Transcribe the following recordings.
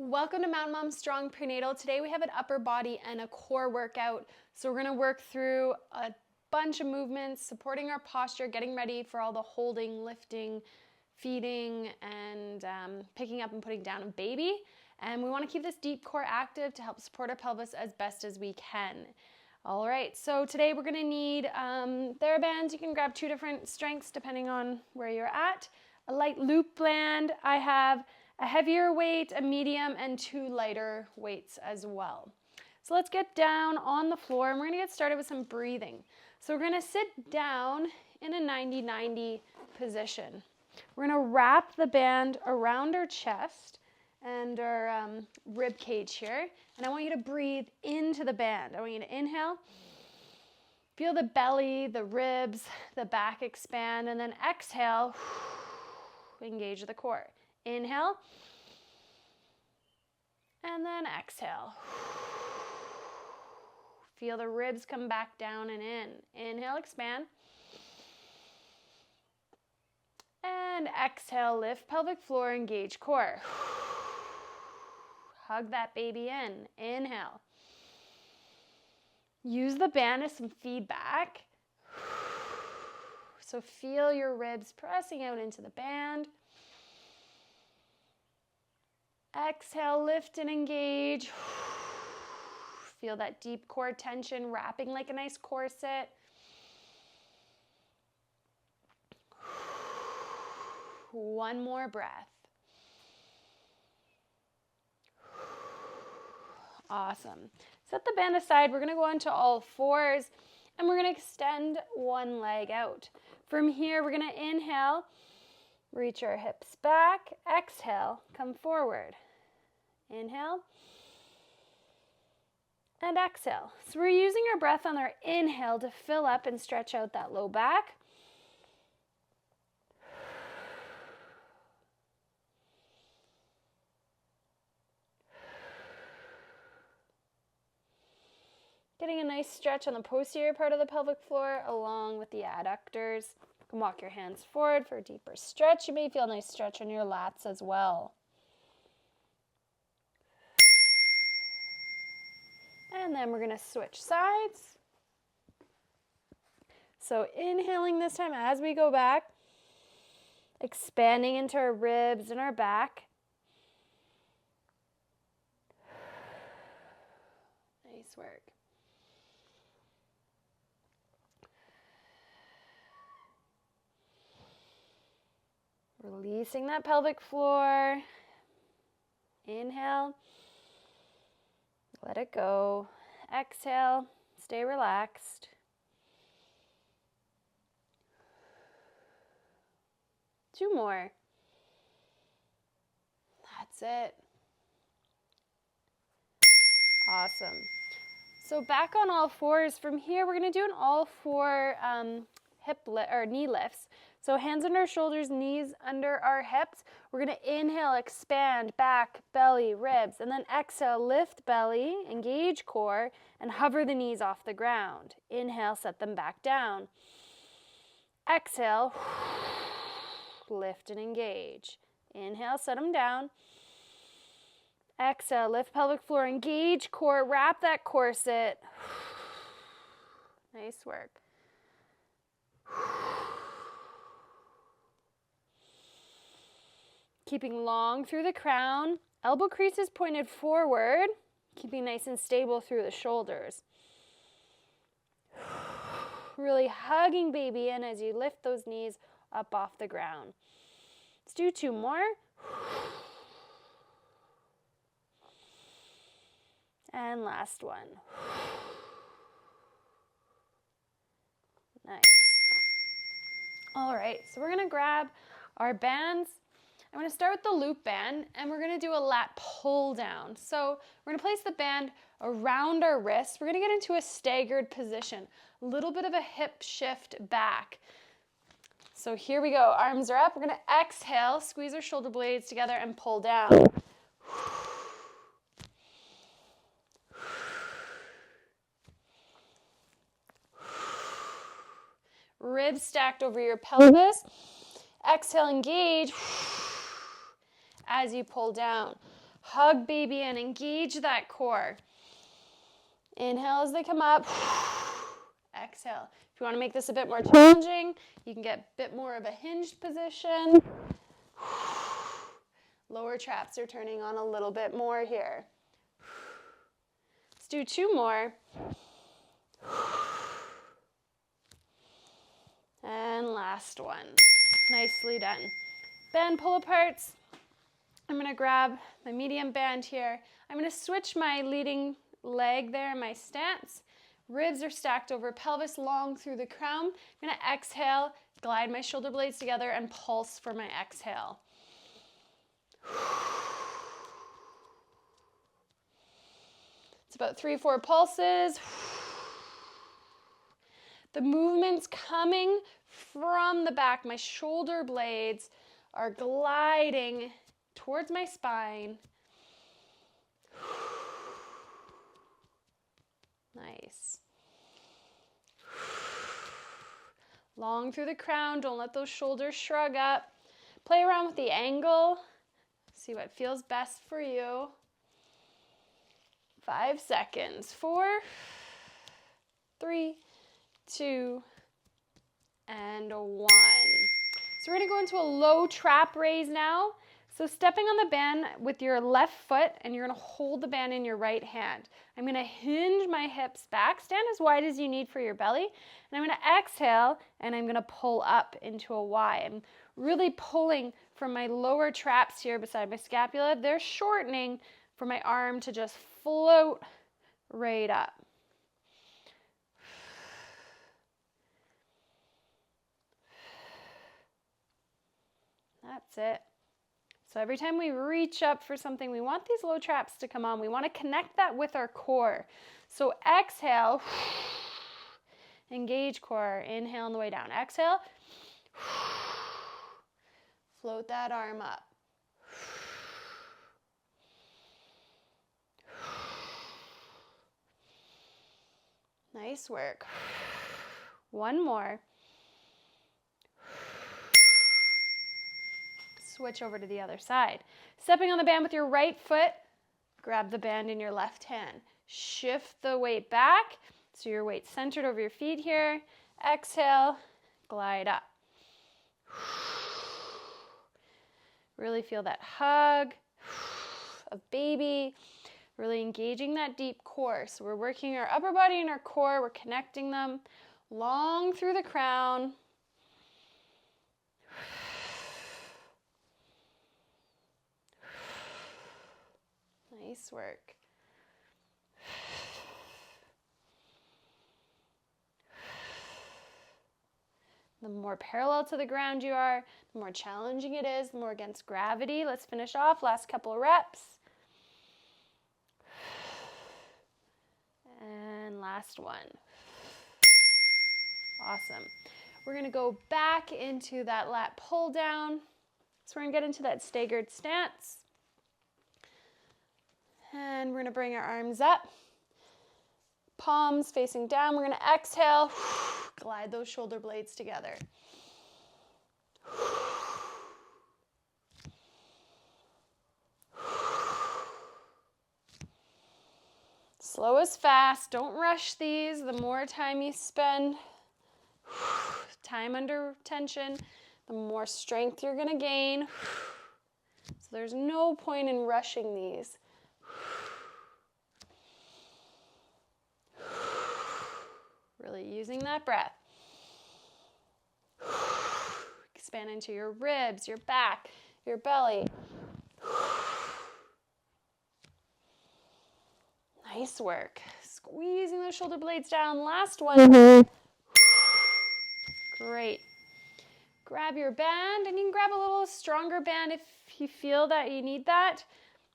Welcome to Mountain Mom Strong Prenatal. Today we have an upper body and a core workout. So we're going to work through a bunch of movements, supporting our posture, getting ready for all the holding, lifting, feeding, and picking up and putting down a baby. And we want to keep this deep core active to help support our pelvis as best as we can. All right, so today we're going to need thereabands. You can grab 2 different strengths depending on where you're at. A light loop band. I have a heavier weight, a medium, and 2 lighter weights as well. So let's get down on the floor, and we're going to get started with some breathing. So we're going to sit down in a 90-90 position. We're going to wrap the band around our chest and our rib cage here, and I want you to breathe into the band. I want you to inhale, feel the belly, the ribs, the back expand, and then exhale, engage the core. Inhale, and then exhale. Feel the ribs come back down and in. Inhale, expand. And exhale, lift pelvic floor, engage core. Hug that baby in. Inhale. Use the band as some feedback. So feel your ribs pressing out into the band. Exhale, lift and engage. Feel that deep core tension wrapping like a nice corset. One more breath. Awesome. Set the band aside. We're going to go onto all fours and we're going to extend one leg out. From here, we're going to inhale. Reach our hips back. Exhale, come forward. Inhale. And exhale. So we're using our breath on our inhale to fill up and stretch out that low back. Getting a nice stretch on the posterior part of the pelvic floor along with the adductors. You can walk your hands forward for a deeper stretch. You may feel a nice stretch on your lats as well. And then we're going to switch sides. So inhaling this time as we go back, expanding into our ribs and our back. Nice work. Releasing that pelvic floor. Inhale. Let it go. Exhale. Stay relaxed. 2 more. That's it. Awesome. So back on all fours. From here, we're going to do an all 4 knee lifts. So hands under our shoulders, knees under our hips. We're going to inhale, expand, back, belly, ribs, and then exhale, lift belly, engage core, and hover the knees off the ground. Inhale, set them back down. Exhale, lift and engage. Inhale, set them down. Exhale, lift pelvic floor, engage core, wrap that corset. Nice work. Keeping long through the crown, elbow creases pointed forward, keeping nice and stable through the shoulders. Really hugging baby in as you lift those knees up off the ground. Let's do 2 more. And last one. Nice. All right, so we're going to grab our bands. I'm going to start with the loop band, and we're going to do a lat pull down. So we're going to place the band around our wrists. We're going to get into a staggered position, a little bit of a hip shift back. So here we go. Arms are up. We're going to exhale, squeeze our shoulder blades together, and pull down. Ribs stacked over your pelvis. Exhale, engage as you pull down. Hug baby and engage that core. Inhale as they come up. Exhale. If you want to make this a bit more challenging, you can get a bit more of a hinged position. Lower traps are turning on a little bit more here. Let's do 2 more. And last one. Nicely done. Bend, pull aparts. I'm going to grab my medium band here. I'm going to switch my leading leg there, my stance. Ribs are stacked over, pelvis long through the crown. I'm going to exhale, glide my shoulder blades together, and pulse for my exhale. It's about 3-4 pulses. The movement's coming from the back. My shoulder blades are gliding towards my spine. Nice. Long through the crown. Don't let those shoulders shrug up. Play around with the angle. See what feels best for you. 5 seconds. 4, 3, 2, and 1. So we're going to go into a low trap raise now. So stepping on the band with your left foot, and you're going to hold the band in your right hand. I'm going to hinge my hips back, stand as wide as you need for your belly, and I'm going to exhale, and I'm going to pull up into a Y. I'm really pulling from my lower traps here beside my scapula. They're shortening for my arm to just float right up. That's it. So every time we reach up for something, we want these low traps to come on. We want to connect that with our core. So exhale, engage core. Inhale on the way down. Exhale, float that arm up. Nice work. One more. Switch over to the other side. Stepping on the band with your right foot, grab the band in your left hand. Shift the weight back, so your weight's centered over your feet here. Exhale, glide up. Really feel that hug of baby, really engaging that deep core. So we're working our upper body and our core, we're connecting them long through the crown. Nice work. The more parallel to the ground you are, the more challenging it is, the more against gravity. Let's finish off. Last couple of reps. And last one. Awesome. We're going to go back into that lat pull down. So we're going to get into that staggered stance. And we're going to bring our arms up. Palms facing down. We're going to exhale. Glide those shoulder blades together. Slow is fast. Don't rush these. The more time you spend, time under tension, the more strength you're going to gain. So there's no point in rushing these. Really using that breath. Expand into your ribs, your back, your belly. Nice work. Squeezing those shoulder blades down. Last one. Great. Grab your band, and you can grab a little stronger band if you feel that you need that.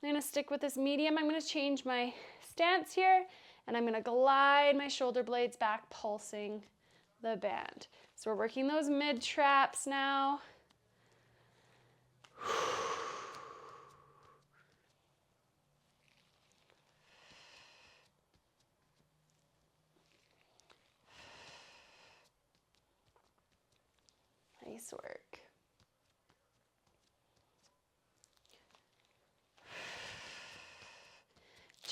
I'm going to stick with this medium. I'm going to change my stance here. And I'm going to glide my shoulder blades back, pulsing the band. So we're working those mid traps now. Nice work.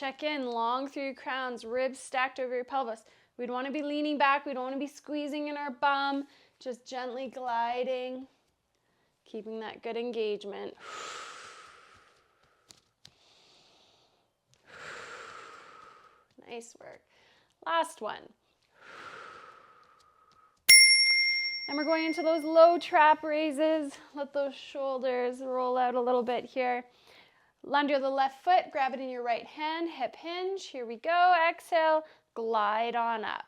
check in, long through your crowns, ribs stacked over your pelvis. We don't want to be leaning back. We don't want to be squeezing in our bum. Just gently gliding, keeping that good engagement. Nice work. Last one. And we're going into those low trap raises. Let those shoulders roll out a little bit here. Under the left foot, grab it in your right hand, hip hinge. Here we go. Exhale, glide on up.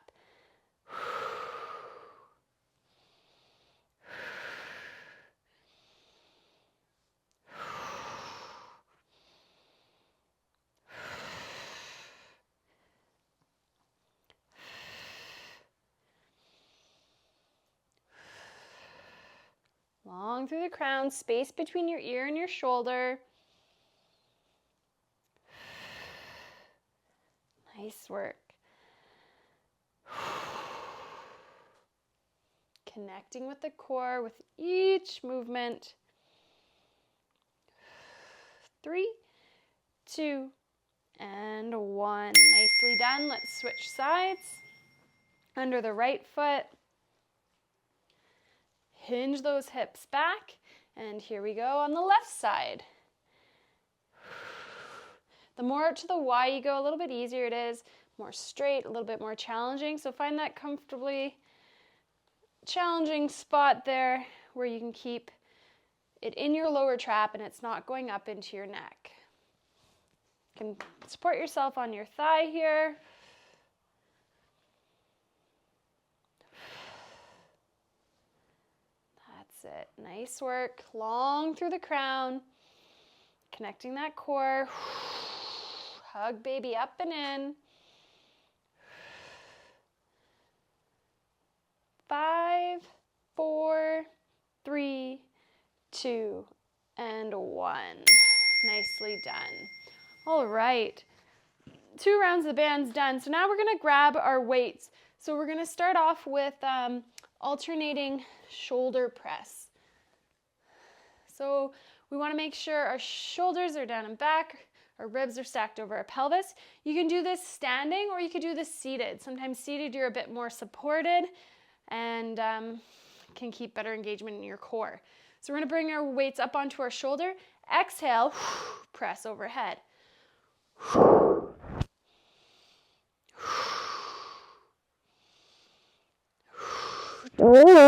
Long through the crown, space between your ear and your shoulder. Nice work. Connecting with the core with each movement. 3, 2, and 1. Nicely done. Let's switch sides. Under the right foot. Hinge those hips back. And here we go on the left side. The more to the Y you go, a little bit easier it is. More straight, a little bit more challenging. So find that comfortably challenging spot there where you can keep it in your lower trap and it's not going up into your neck. You can support yourself on your thigh here. That's it. Nice work. Long through the crown. Connecting that core. Hug baby up and in. 5, 4, 3, 2, and 1. Nicely done. All right. 2 rounds of the bands done. So now we're going to grab our weights. So we're going to start off with alternating shoulder press. So we want to make sure our shoulders are down and back. Our ribs are stacked over our pelvis. You can do this standing or you could do this seated. Sometimes seated you're a bit more supported and can keep better engagement in your core. So we're going to bring our weights up onto our shoulder. Exhale, press overhead.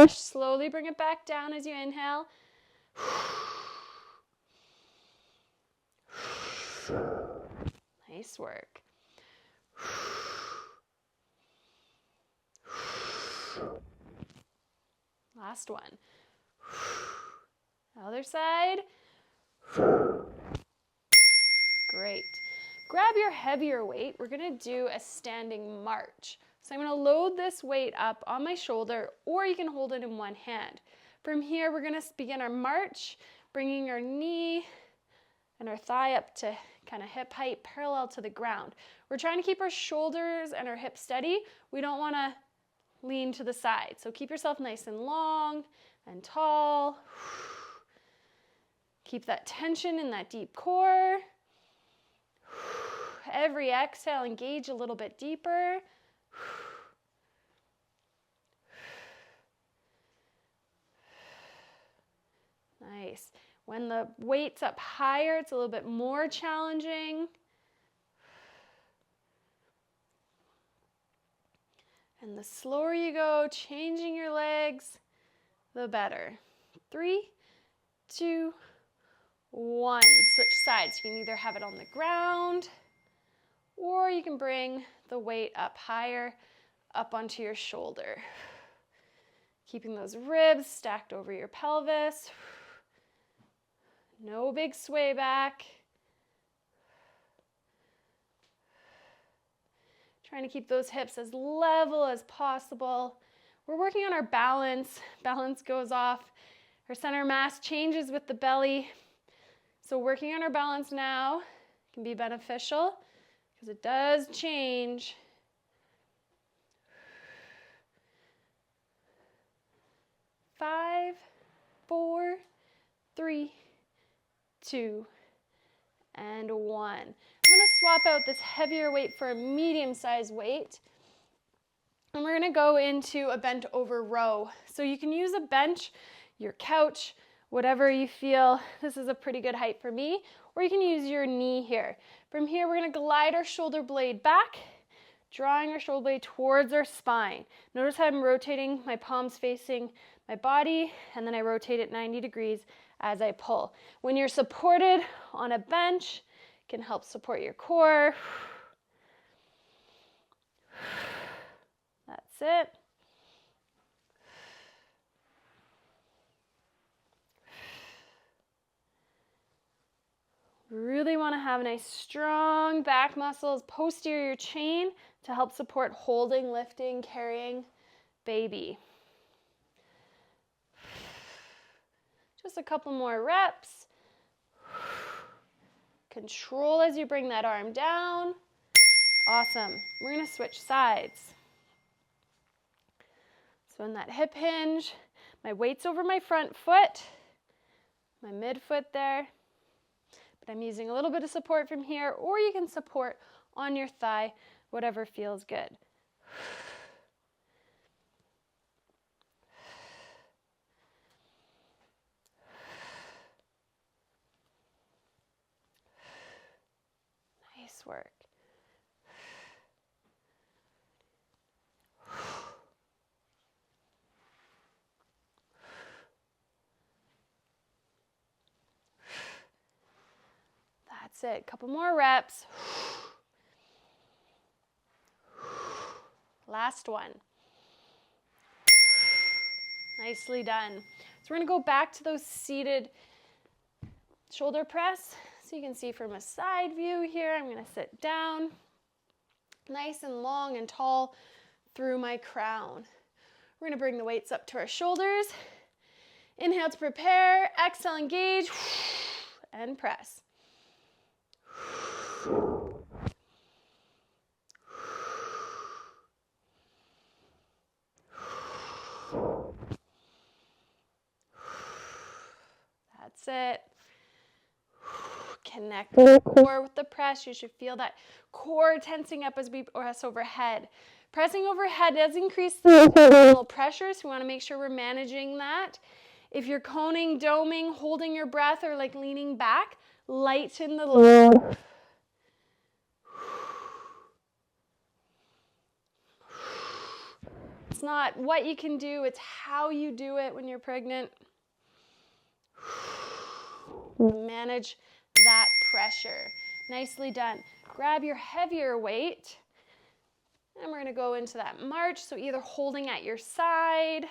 Slowly bring it back down as you inhale. Nice work. Last one. Other side. Great. Grab your heavier weight. We're going to do a standing march. So I'm going to load this weight up on my shoulder, or you can hold it in one hand. From here, we're going to begin our march, bringing our knee and our thigh up to kind of hip height, parallel to the ground. We're trying to keep our shoulders and our hips steady. We don't want to lean to the side. So keep yourself nice and long and tall. Keep that tension in that deep core. Every exhale, engage a little bit deeper. Nice. When the weight's up higher, it's a little bit more challenging. And the slower you go, changing your legs, the better. 3, 2, 1. Switch sides. You can either have it on the ground, or you can bring the weight up higher, up onto your shoulder. Keeping those ribs stacked over your pelvis. No big sway back. Trying to keep those hips as level as possible. We're working on our balance. Balance goes off. Our center mass changes with the belly. So working on our balance now can be beneficial because it does change. 5, 4, 3, 2, and 1. I'm going to swap out this heavier weight for a medium-sized weight. And we're going to go into a bent over row. So you can use a bench, your couch, whatever you feel. This is a pretty good height for me. Or you can use your knee here. From here, we're going to glide our shoulder blade back, drawing our shoulder blade towards our spine. Notice how I'm rotating, my palms facing my body, and then I rotate it 90 degrees as I pull. When you're supported on a bench, it can help support your core. That's it. Really want to have nice strong back muscles, posterior chain to help support holding, lifting, carrying baby. Just a couple more reps. Control as you bring that arm down. Awesome. We're going to switch sides. So in that hip hinge, my weight's over my front foot, my midfoot there. But I'm using a little bit of support from here, or you can support on your thigh, whatever feels good. Nice work. That's it. Couple more reps. Last one. Nicely done. So we're going to go back to those seated shoulder press. So you can see from a side view here, I'm going to sit down, nice and long and tall through my crown. We're going to bring the weights up to our shoulders. Inhale to prepare, exhale, engage, and press. That's it. Connect the core with the press. You should feel that core tensing up as we press overhead. Pressing overhead does increase the abdominal pressure, so we want to make sure we're managing that. If you're coning, doming, holding your breath, or like leaning back, lighten the load. It's not what you can do, it's how you do it when you're pregnant. Manage that pressure. Nicely done. Grab your heavier weight, and we're going to go into that march. So either holding at your side,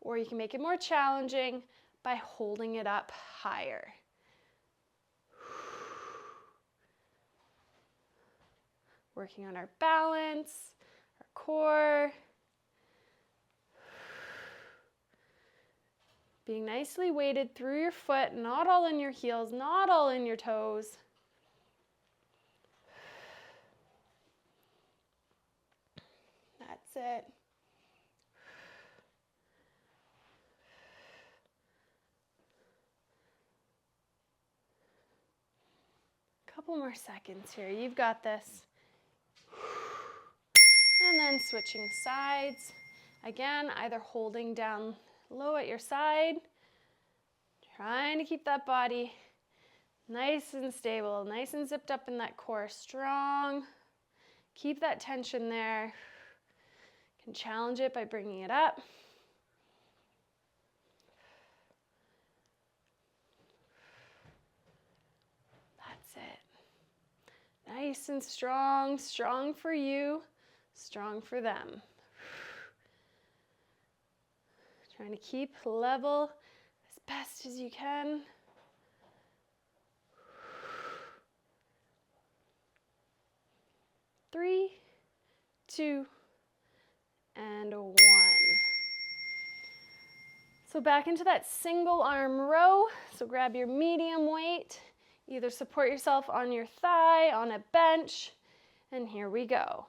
or you can make it more challenging by holding it up higher. Working on our balance, our core. Being nicely weighted through your foot, not all in your heels, not all in your toes. That's it. Couple more seconds here. You've got this. And then switching sides. Again, either holding down low at your side, trying to keep that body nice and stable, nice and zipped up in that core, strong. Keep that tension there. You can challenge it by bringing it up. That's it. Nice and strong, strong for you, strong for them. Trying to keep level as best as you can. Three, 2, and 1. So back into that single arm row. So grab your medium weight. Either support yourself on your thigh, on a bench, and here we go.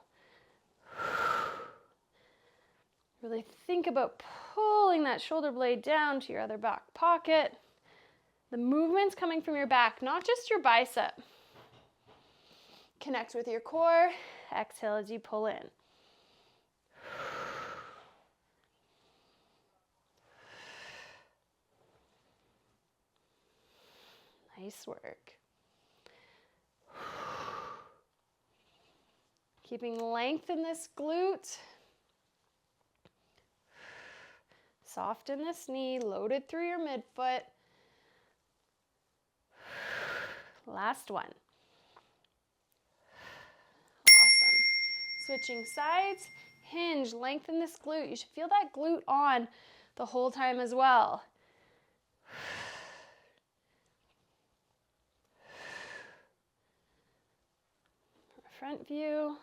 Really think about pulling that shoulder blade down to your other back pocket. The movement's coming from your back, not just your bicep. Connect with your core. Exhale as you pull in. Nice work. Keeping length in this glute. Soften this knee, loaded through your midfoot. Last one. Awesome. Switching sides, hinge, lengthen this glute. You should feel that glute on the whole time as well. Front view.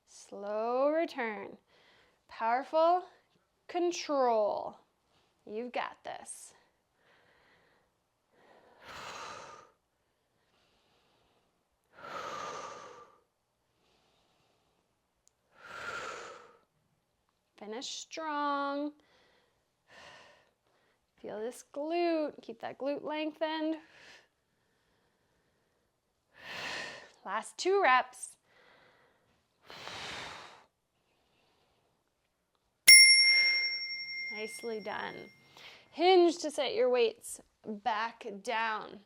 Slow return. Powerful control. You've got this. Finish strong. Feel this glute. Keep that glute lengthened. Last 2 reps. Nicely done. Hinge to set your weights back down.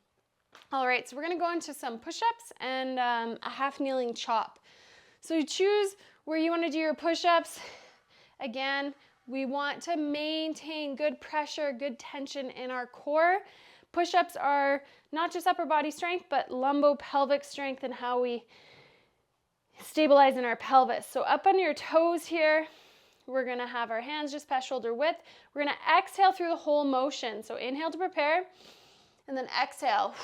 All right, so we're gonna go into some push-ups and a half kneeling chop. So you choose where you wanna do your push-ups. Again, we want to maintain good pressure, good tension in our core. Push-ups are not just upper body strength, but lumbo-pelvic strength and how we stabilize in our pelvis. So up on your toes here, we're gonna have our hands just past shoulder width. We're gonna exhale through the whole motion. So inhale to prepare, and then exhale.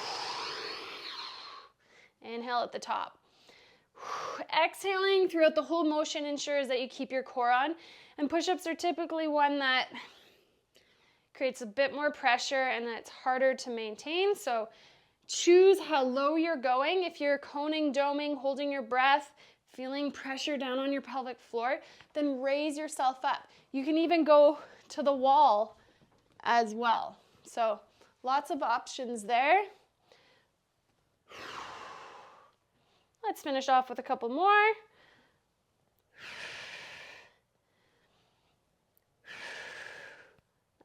Inhale at the top. Exhaling throughout the whole motion ensures that you keep your core on. And push-ups are typically one that creates a bit more pressure and that's harder to maintain. So choose how low you're going. If you're coning, doming, holding your breath, feeling pressure down on your pelvic floor, then raise yourself up. You can even go to the wall as well. So lots of options there. Let's finish off with a couple more.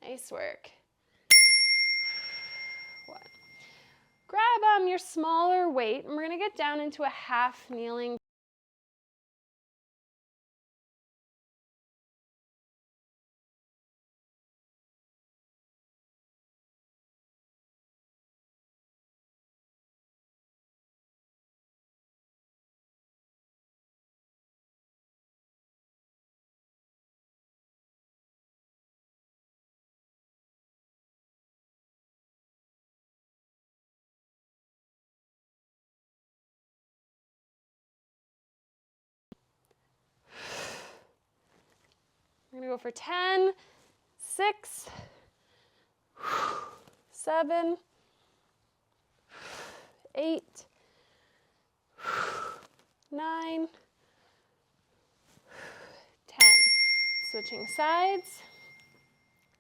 Nice work. One. Grab your smaller weight, and we're going to get down into a half kneeling. We're going to go for 10, 6, 7, 8, 9, 10. Switching sides,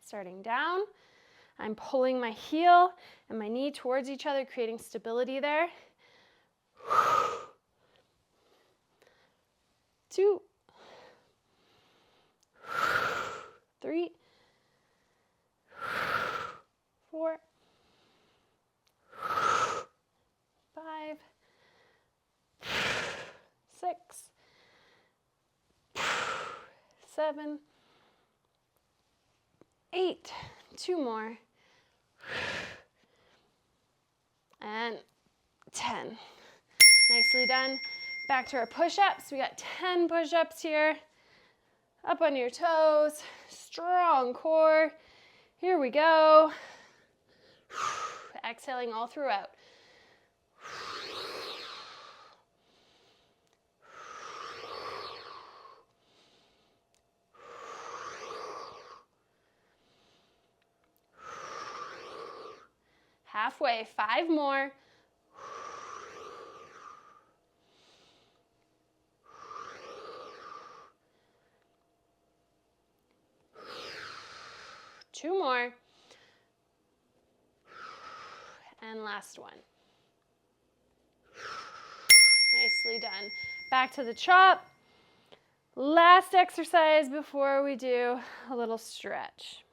starting down. I'm pulling my heel and my knee towards each other, creating stability there. 2, 3, 4, 5, 6, 7, 8. 2 more. And 10. Nicely done. Back to our push-ups. We got 10 push-ups here. Up on your toes. Strong core. Here we go. Exhaling all throughout. Halfway, 5 more. And last one. Nicely done. Back to the chop. Last exercise before we do a little stretch.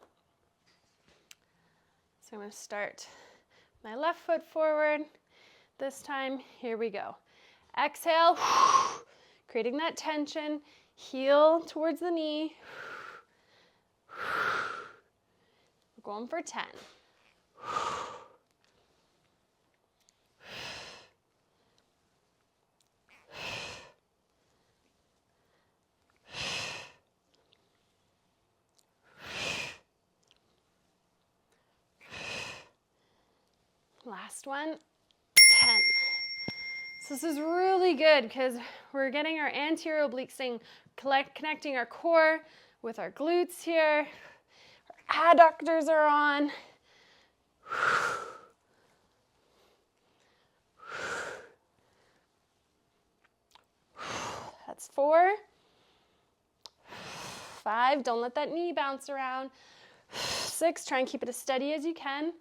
So I'm going to start my left foot forward. This time, here we go. Exhale, creating that tension. Heel towards the knee. We're going for 10. Last one, 10. So this is really good because we're getting our anterior obliques thing, connecting our core with our glutes here. Our adductors are on. That's 4. 5, don't let that knee bounce around. 6, try and keep it as steady as you can.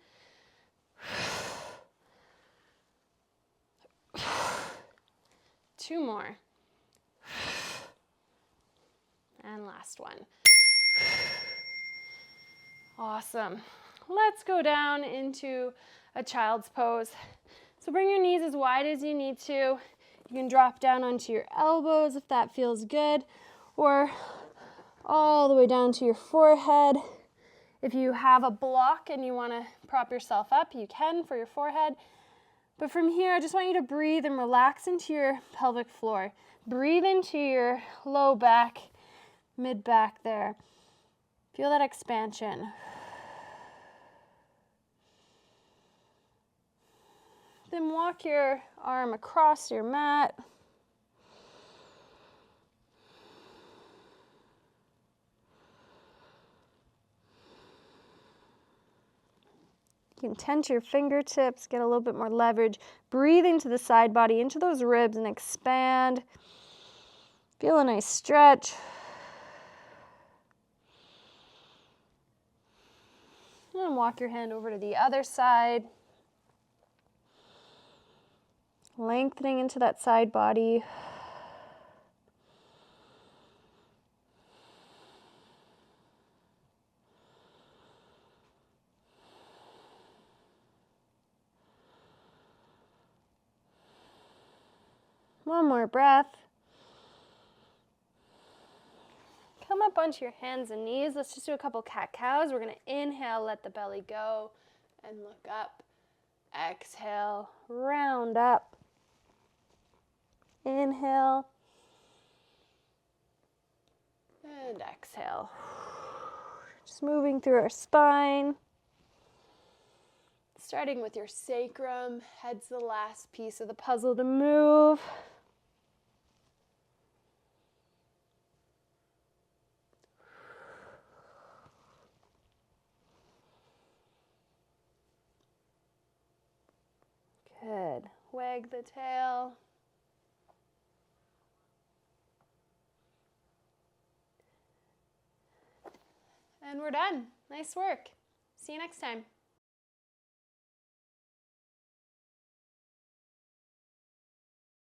2 more. And last one. Awesome. Let's go down into a child's pose. So bring your knees as wide as you need to. You can drop down onto your elbows if that feels good, or all the way down to your forehead. If you have a block and you want to prop yourself up, you can for your forehead. But from here, I just want you to breathe and relax into your pelvic floor. Breathe into your low back, mid back there. Feel that expansion. Then walk your arm across your mat. You can tense your fingertips, get a little bit more leverage. Breathe into the side body, into those ribs, and expand. Feel a nice stretch. And walk your hand over to the other side. Lengthening into that side body. One more breath. Come up onto your hands and knees. Let's just do a couple cat-cows. We're going to inhale, let the belly go, and look up. Exhale, round up. Inhale. And exhale. Just moving through our spine. Starting with your sacrum. Head's the last piece of the puzzle to move. Good. Wag the tail. And we're done. Nice work. See you next time.